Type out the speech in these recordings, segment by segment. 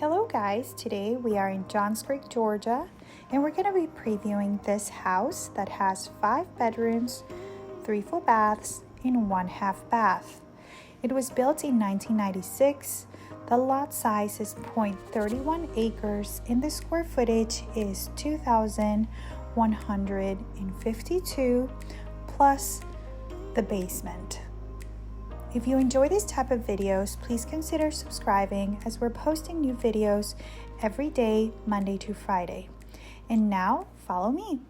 Hello guys, today we are in Johns Creek, Georgia, and we're going to be previewing this house that has 5 bedrooms, 3 full baths, and 1 half bath. It was built in 1996. The lot size is 0.31 acres and the square footage is 2,152 plus the basement. If you enjoy this type of videos, please consider subscribing as we're posting new videos every day, Monday to Friday. And now, follow me.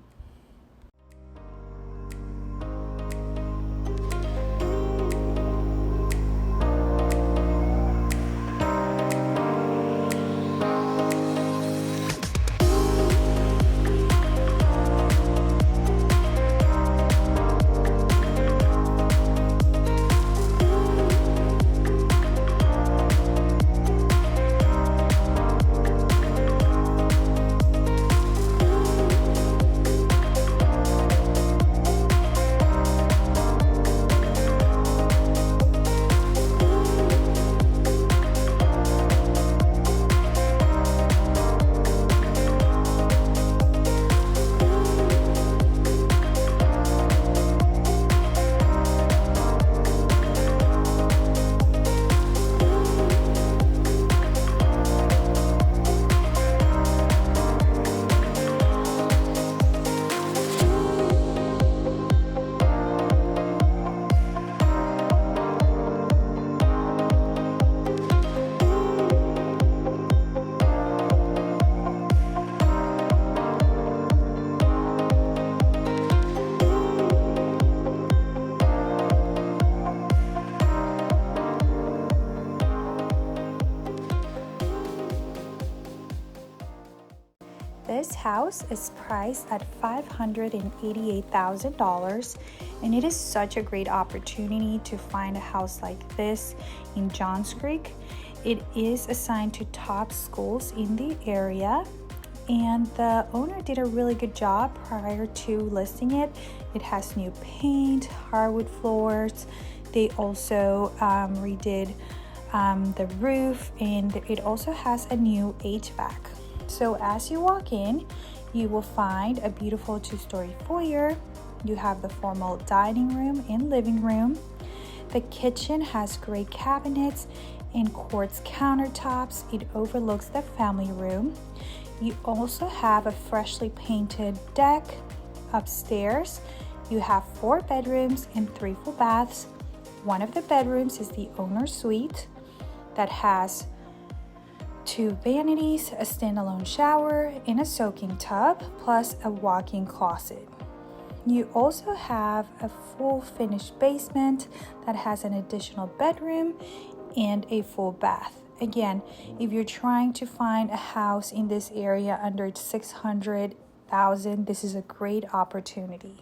This house is priced at $588,000, and it is such a great opportunity to find a house like this in Johns Creek. It is assigned to top schools in the area, and the owner did a really good job prior to listing it. It has new paint, hardwood floors. They also redid the roof, and it also has a new HVAC. So as you walk in, you will find a beautiful 2-story foyer. You have the formal dining room and living room. The kitchen has great cabinets and quartz countertops. It overlooks the family room. You also have a freshly painted deck. Upstairs, you have 4 bedrooms and 3 full baths. One of the bedrooms is the owner's suite that has 2 vanities, a standalone shower, and a soaking tub, plus a walk-in closet. You also have a full finished basement that has an additional bedroom and a full bath. Again, if you're trying to find a house in this area under $600,000, this is a great opportunity.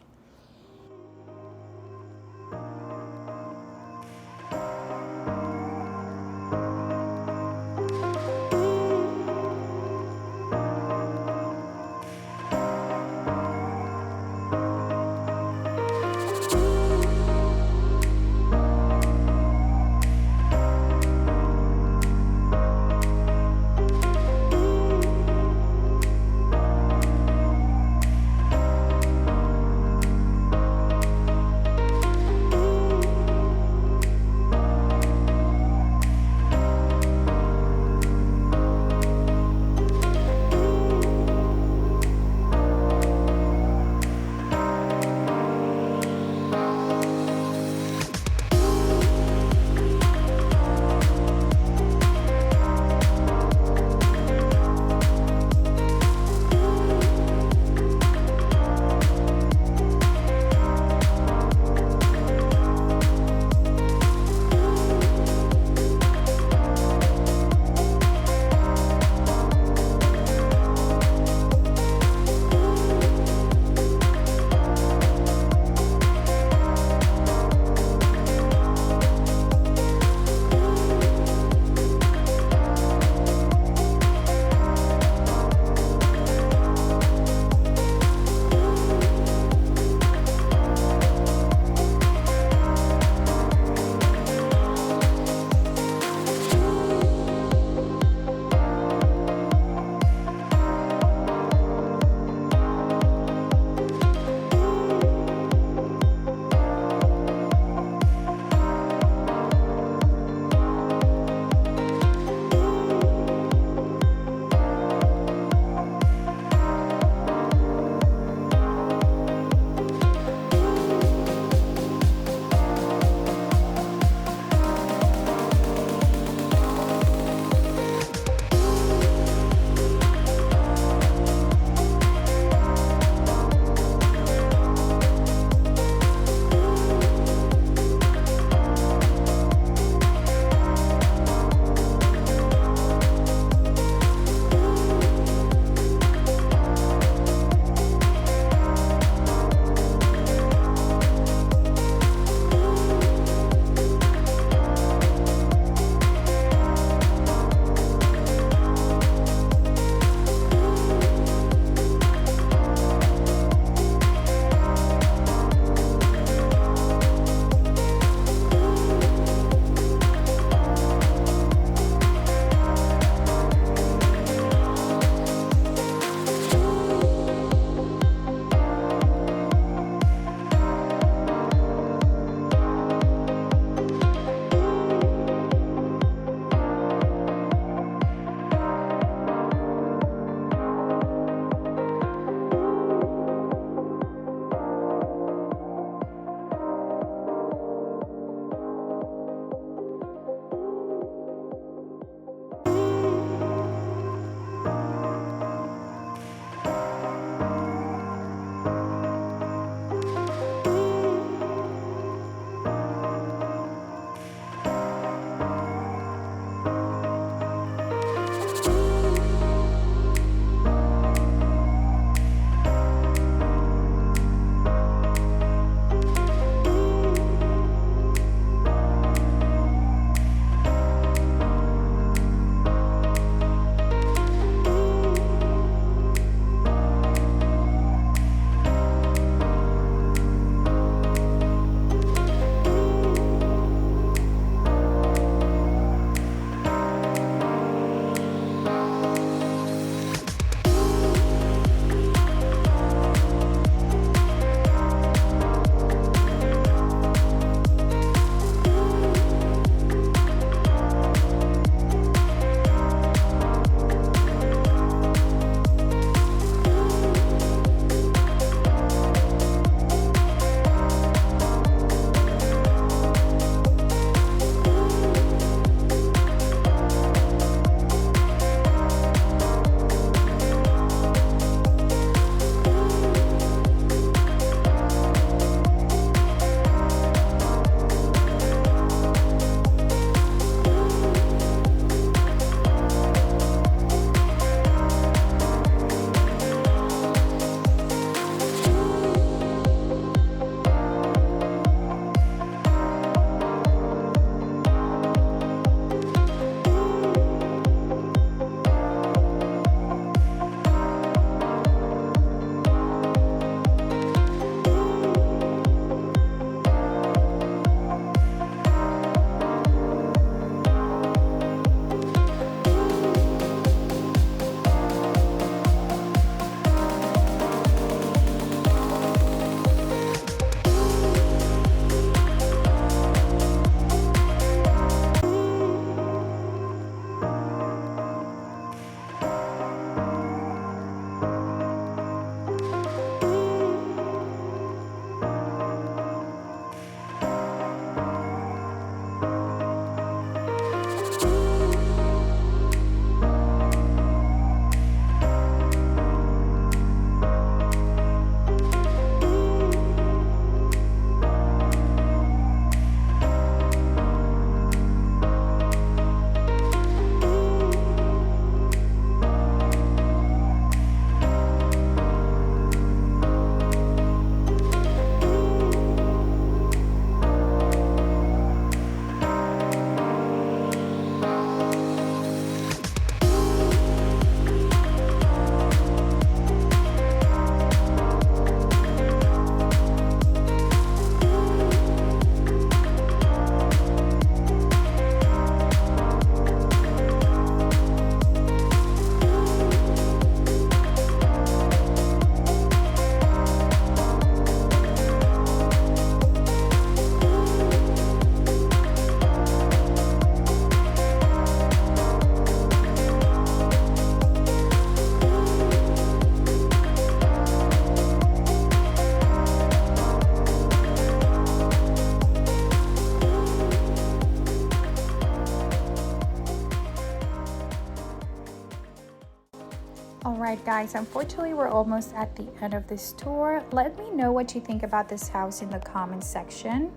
Alright guys, unfortunately we're almost at the end of this tour. Let me know what you think about this house in the comments section.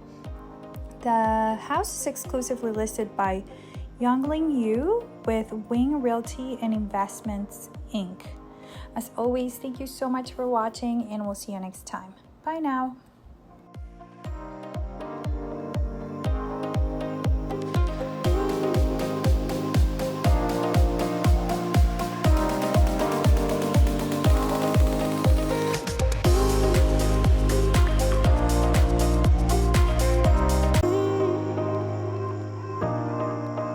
The house is exclusively listed by Youngling Yu with Wing Realty and Investments Inc. As always, thank you so much for watching and we'll see you next time. Bye now.